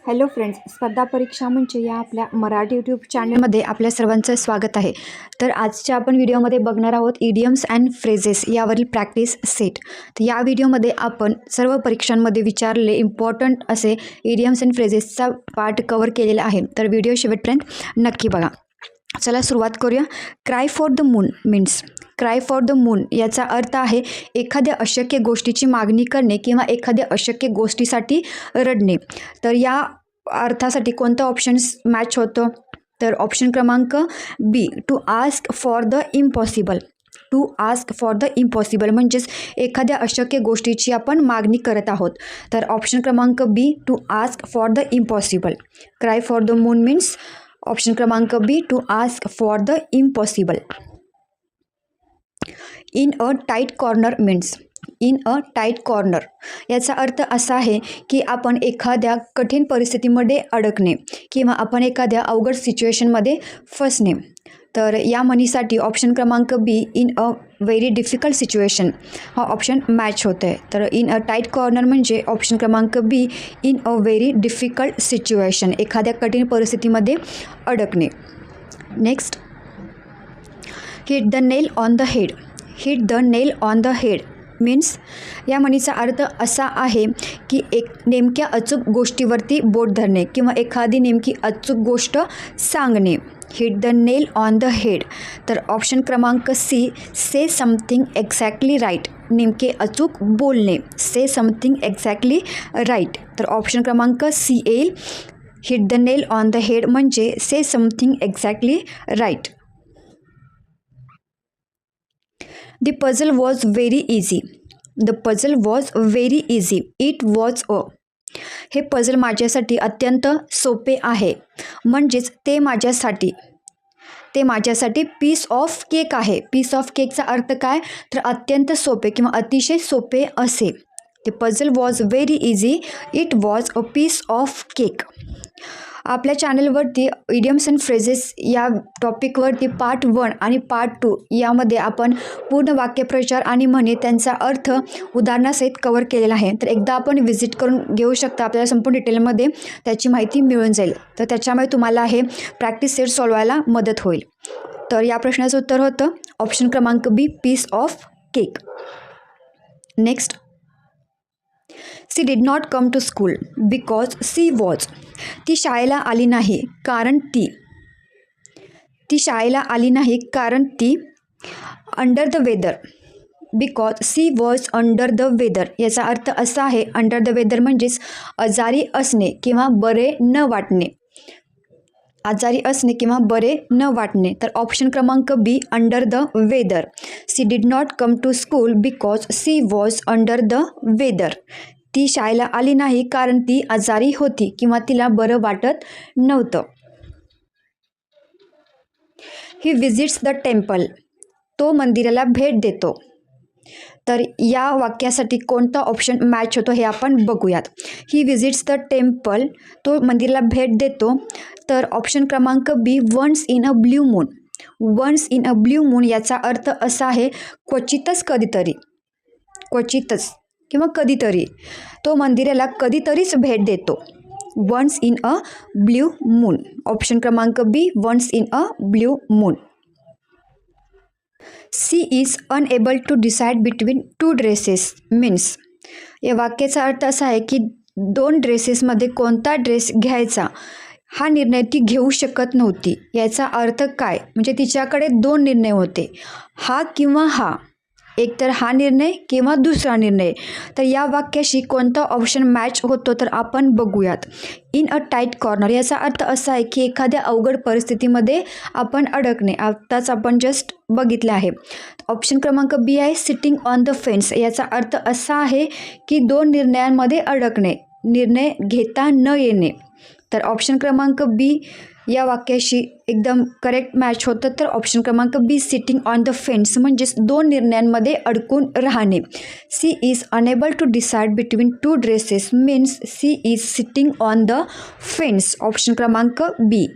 Hello friends, स्पर्धा परीक्षा मंच या आपल्या मराठी यूट्यूब चॅनलमध्ये आपल्या सर्वांचं स्वागत आहे. तर आजच्या आपण व्हिडिओमध्ये बघणार आहोत इडियम्स अँड फ्रेजेस यावरील प्रॅक्टिस सेट. तर या व्हिडिओमध्ये आपण सर्व परीक्षांमध्ये विचारलेले इम्पॉर्टंट असे इडियम्स अँड फ्रेजेसचा पार्ट कव्हर केलेला आहे. तर व्हिडिओ शेवटपर्यंत नक्की बघा. चला सुरुवात करूया. Cry for the moon means cry for the moon याचा अर्थ आहे एखाद्या अशक्य गोष्टीची मागणी करणे किंवा एखाद्या अशक्य गोष्टीसाठी रडणे. तर या अर्थासाठी कोणतं ऑप्शन्स मॅच होतं? तर ऑप्शन क्रमांक B, to ask for the impossible. To ask for the impossible म्हणजेच एखाद्या अशक्य गोष्टीची आपण मागणी करत आहोत. तर ऑप्शन क्रमांक B, to ask for the impossible. Cry for the moon means option क्रमांक B, to ask for the impossible. In a tight corner means in a tight corner याचा अर्थ असा आहे की आपण एखाद्या कठीण परिस्थितीमध्ये अडकणे किंवा आपण एखाद्या अवघड सिच्युएशनमध्ये फसणे. तर या म्हणीसाठी ऑप्शन क्रमांक B, in a very difficult situation हा ऑप्शन मॅच होतो आहे. तर इन अ टाईट कॉर्नर म्हणजे ऑप्शन क्रमांक B, in a very difficult situation एखाद्या कठीण परिस्थितीमध्ये अडकणे. Next, hit the nail on the head. Hit the nail on the head means या म्हणीचा अर्थ असा आहे की एक नेमक्या अचूक गोष्टीवरती बोट धरणे किंवा एखादी नेमकी अचूक गोष्ट सांगणे. Hit the nail on the head. तर ऑप्शन क्रमांक C, say something exactly right. नेमके अचूक बोलणे. Say something exactly right. तर ऑप्शन क्रमांक सी येईल. Hit the nail on the head म्हणजे say something exactly right. The puzzle was very easy. The puzzle was very easy. It was a. हे puzzle माझ्यासाठी अत्यंत सोपे आहे. म्हणजेच ते माझ्यासाठी पीस ऑफ केक आहे. पीस ऑफ केकचा अर्थ काय? तर अत्यंत सोपे किंवा अतिशय सोपे असे. The puzzle was very easy. It was a piece of cake. आपल्या चॅनलवरती इडियम्स अँड फ्रेजेस या टॉपिकवरती पार्ट 1 आणि पार्ट 2 यामध्ये आपण पूर्ण वाक्यप्रचार आणि म्हणी त्यांचा अर्थ उदाहरणासहित कव्हर केलेला आहे. तर एकदा आपण व्हिजिट करून घेऊ शकता. आपल्याला संपूर्ण डिटेलमध्ये त्याची माहिती मिळून जाईल. तर त्याच्यामुळे तुम्हाला हे प्रॅक्टिस सेट सॉल्वायला मदत होईल. तर या प्रश्नाचं उत्तर होतं ऑप्शन क्रमांक B, piece of cake. Next, she did not come to school because she was. ती शाळेला आली नाही कारण ती शाळेला आली नाही कारण ती under the weather. Because she was under the weather याचा अर्थ असा आहे अंडर द वेदर म्हणजेच आजारी असणे किंवा बरे न वाटणे. आजारी असणे किंवा बरे न वाटणे. तर ऑप्शन क्रमांक B, under the weather. She did not come to school because she was under the weather. ती शाळेला आली नाही कारण ती आजारी होती किंवा तिला बरं वाटत नव्हतं. ही विजिट्स द टेम्पल. तो मंदिराला भेट देतो. तर या वाक्यासाठी कोणता ऑप्शन मॅच होतो हे आपण बघूयात. ही विजिट्स द टेम्पल, तो मंदिराला भेट देतो. तर ऑप्शन क्रमांक B, once in a blue moon. Once in a blue moon याचा अर्थ असा आहे क्वचितच कधीतरी. क्वचितच किंवा कधीतरी तो मंदिराला कधीतरीच भेट देतो. Once in a blue moon. Option क्रमांक B, once in a blue moon. She is unable to decide between two dresses means या वाक्याचा अर्थ असा आहे की दोन ड्रेसेसमध्ये कोणता ड्रेस घ्यायचा हा निर्णय ती घेऊ शकत नव्हती. याचा अर्थ काय? म्हणजे तिच्याकडे दोन निर्णय होते, हा किंवा हा. एकतर हा निर्णय किंवा दुसरा निर्णय. तर या वाक्याशी कोणता ऑप्शन मॅच होतो तर आपण बघूयात. इन अ टाईट कॉर्नर याचा अर्थ असा आहे की एखाद्या अवघड परिस्थितीमध्ये आपण अडकणे. आत्ताच आपण जस्ट बघितले आहे. ऑप्शन क्रमांक बी आहे सिटिंग ऑन द फेन्स. याचा अर्थ असा आहे की दोन निर्णयांमध्ये अडकणे, निर्णय घेता न येणे. तर ऑप्शन क्रमांक बी या वाक्याशी एकदम करेक्ट मॅच होतं. तर ऑप्शन क्रमांक B, sitting on the fence म्हणजेच दोन निर्णयांमध्ये अडकून राहणे. She is unable to decide between two dresses means she is sitting on the fence. Option क्रमांक B.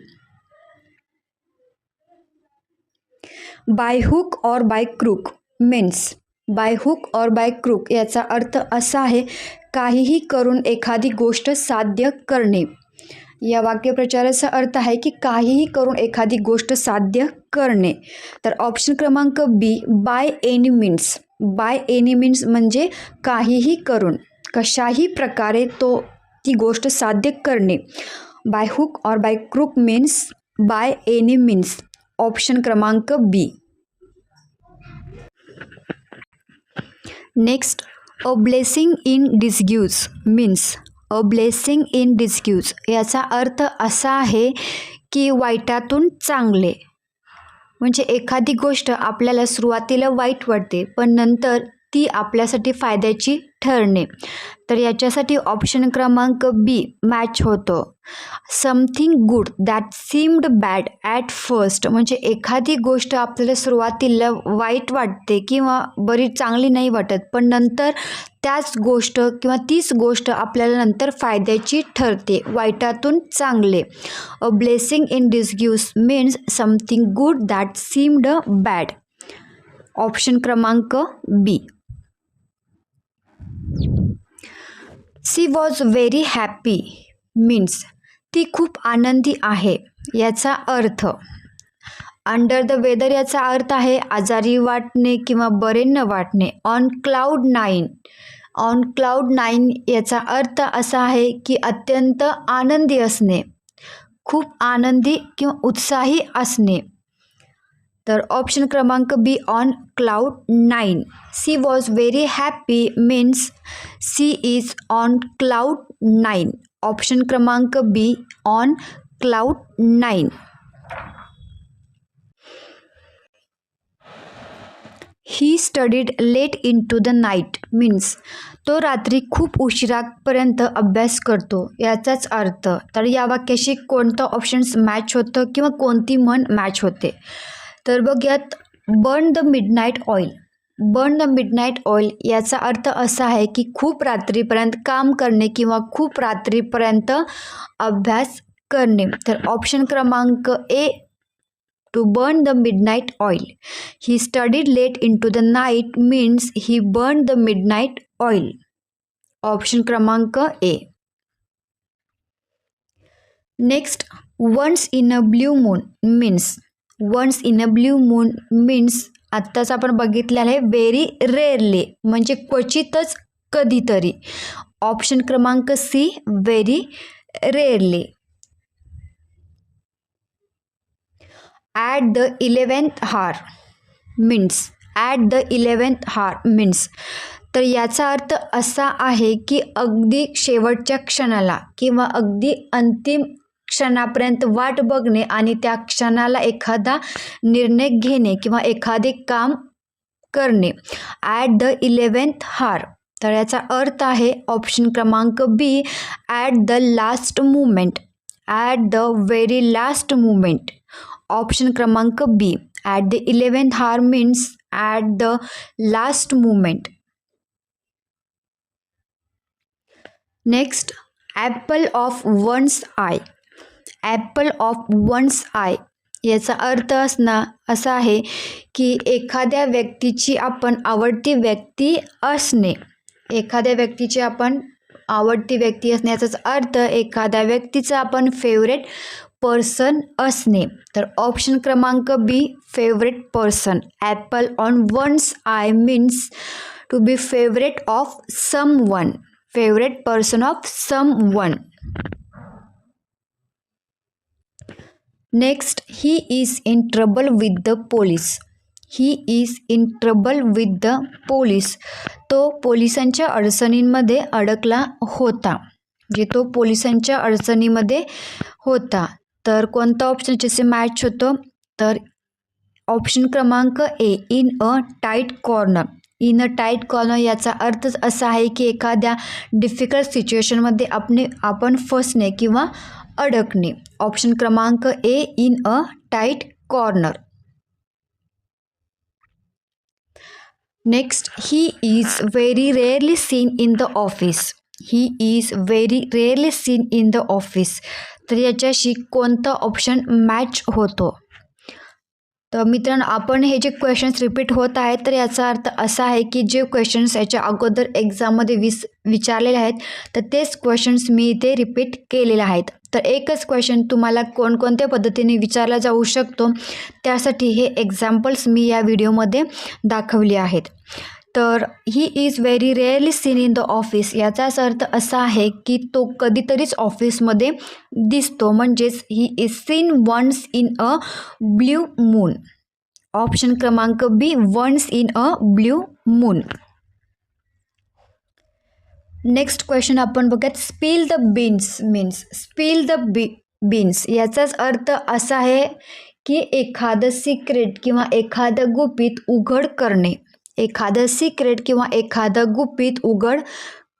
By hook or by crook means by hook or by crook याचा अर्थ असा आहे काहीही करून एखादी गोष्ट साध्य करणे. या वाक्यप्रचाराचा अर्थ आहे की काहीही करून एखादी गोष्ट साध्य करणे. तर ऑप्शन क्रमांक B, by any means. By any means म्हणजे काहीही करून, कशाही प्रकारे ती गोष्ट साध्य करणे. By hook or by crook means by any means. Option क्रमांक B. Next, a blessing in disguise means. A blessing in disguise याचा अर्थ असा आहे की वाईटातून चांगले. म्हणजे एखादी गोष्ट आपल्याला सुरुवातीला वाईट वाटते पण नंतर ती आपल्यासाठी फायद्याची ठरणे. तर याच्यासाठी ऑप्शन क्रमांक बी मॅच होतो. Something good that seemed bad at first म्हणजे एखादी गोष्ट आपल्याला सुरुवातीला वाईट वाटते किंवा बरी चांगली नाही वाटत पण नंतर त्याच गोष्ट किंवा तीच गोष्ट आपल्याला नंतर फायद्याची ठरते. वाईटातून चांगले. A blessing in disguise means something good that seemed bad. Option क्रमांक B. She was very happy means ती खूप आनंदी आहे. याचा अर्थ अंडर द वेदर याचा अर्थ आहे आजारी वाटणे किंवा बरे न वाटणे. On cloud nine. On cloud nine याचा अर्थ असा आहे की अत्यंत आनंदी असणे, खूप आनंदी किंवा उत्साही असणे. तर ऑप्शन क्रमांक B on cloud nine. She was very happy means she is on cloud nine. Option क्रमांक B on cloud nine. He studied late into the night means तो रात्री खूप उशिरापर्यंत अभ्यास करतो. याचाच अर्थ. तर या वाक्याशी कोणतं ऑप्शन्स मॅच होतं किंवा कोणती म्हण मॅच होते. तर बघूयात. Burn the midnight oil. Burn the midnight oil याचा अर्थ असा आहे की खूप रात्रीपर्यंत काम करणे किंवा खूप रात्रीपर्यंत अभ्यास करणे. तर ऑप्शन क्रमांक A to burn the midnight oil. He studied late into the night means he burn the midnight oil. Option क्रमांक A. Next, once in a blue moon means. Once in a blue moon means आत्ताच आपण बघितलेलं आहे very rarely म्हणजे क्वचितच कधीतरी. Option क्रमांक C very rarely. At the 11th hour means. At the 11th hour means तर याचा अर्थ असा आहे की अगदी शेवटच्या क्षणाला किंवा अगदी अंतिम क्षणापर्यंत वाट बघणे आणि त्या क्षणाला एखादा निर्णय घेणे किंवा एखादे काम करणे. At the 11th hour. तर याचा अर्थ आहे ऑप्शन क्रमांक B at the last moment. At the very last moment. Option क्रमांक B at the 11th hour means at the last moment. Next, apple of one's eye. Apple of one's eye याचा अर्थ असा आहे की एखाद्या व्यक्तीची आपण आवडती व्यक्ती असणे. एखाद्या व्यक्तीची आपण आवडती व्यक्ती असणे याचाच अर्थ एखाद्या व्यक्तीचा आपण फेवरेट पर्सन असणे. तर ऑप्शन क्रमांक B favourite person. Apple on one's eye means to be favourite of someone. Favourite person of someone. Next, he is in trouble with the police. He is in trouble with the police. तो पोलिसांच्या अडचणींमध्ये अडकला होता. म्हणजे तो पोलिसांच्या अडचणीमध्ये होता. तर कोणता ऑप्शन जसे मॅच होतं तर ऑप्शन क्रमांक A in a tight corner. In a tight corner याचा अर्थच असा आहे की एखाद्या डिफिकल्ट सिच्युएशनमध्ये आपण फसणे किंवा अडकणे. ऑप्शन क्रमांक A in a tight corner. Next, he is very rarely seen in the office. He is very rarely seen in the office. तर याच्याशी कोणता ऑप्शन मॅच होतो. तर मित्रांनो, आपण हे जे क्वेश्चन्स रिपीट होत आहेत तर याचा अर्थ असा आहे की जे क्वेश्चन्स याच्या अगोदर एक्झाममध्ये विचारलेले आहेत तर तेच क्वेश्चन्स मी इथे रिपीट केलेले आहेत. तर एकच क्वेश्चन तुम्हाला कोणकोणत्या पद्धतीने विचारला जाऊ शकतो त्यासाठी हे एक्झाम्पल्स मी या व्हिडिओमध्ये दाखवले आहेत. तर ही is very rarely seen in the office, याचाच अर्थ असा आहे की तो कधीतरीच ऑफिसमध्ये दिसतो, म्हणजेच he is seen once in a blue moon. Option क्रमांक B, once in a blue moon. Next question आपण बघूयात. Spill the beans means, spill the beans याचाच अर्थ असा आहे की एखादं सिक्रेट किंवा एखादं गुपित उघड करणे. एखादं सिक्रेट किंवा एखादं गुपित उघड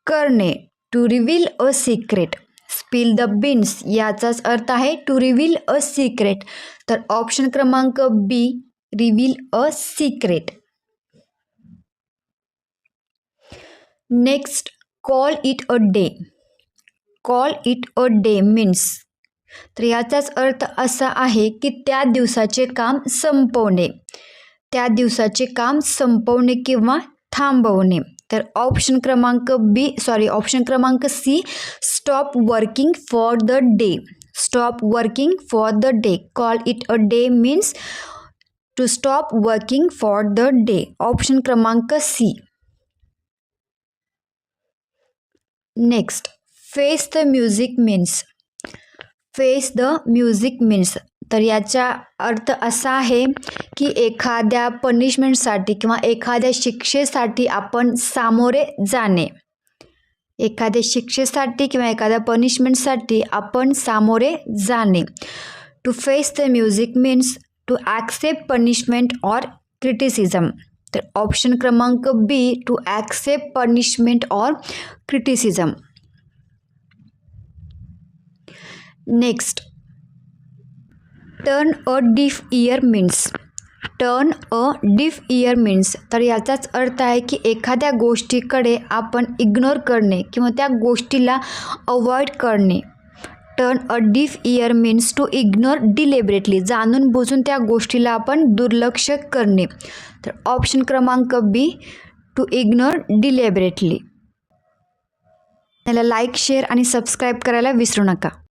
करणे, to reveal a secret. Spill the beans याचाच अर्थ आहे टू रिव्हील अ सिक्रेट. तर ऑप्शन क्रमांक B, reveal a secret. Next, call it a day. Call it a day means, तर याचाच अर्थ असा आहे की त्या दिवसाचे काम संपवणे. त्या दिवसाचे काम संपवणे किंवा थांबवणे. तर ऑप्शन क्रमांक C, stop working for the day. Stop working for the day. Call it a day means to stop working for the day. Option क्रमांक C. Next, face the music means. Face the music means, तर याचा अर्थ असा आहे की एखाद्या पनिशमेंटसाठी किंवा एखाद्या शिक्षेसाठी आपण सामोरे जाणे. एखाद्या शिक्षेसाठी किंवा एखाद्या पनिशमेंटसाठी आपण सामोरे जाणे. To face the music means to accept punishment or criticism. तर ऑप्शन क्रमांक B, to accept punishment or criticism. Next, turn a deaf ear means. Turn a deaf ear means, तर याचाच अर्थ आहे की एखाद्या गोष्टीकडे आपण इग्नोर करणे किंवा त्या गोष्टीला अवॉइड करणे. Turn a deaf ear means to ignore deliberately. जाणून बुजून त्या गोष्टीला आपण दुर्लक्ष करणे. तर ऑप्शन क्रमांक बी, टू इग्नोर डिलिबरेटली. त्याला लाईक, शेअर आणि सबस्क्राईब करायला विसरू नका.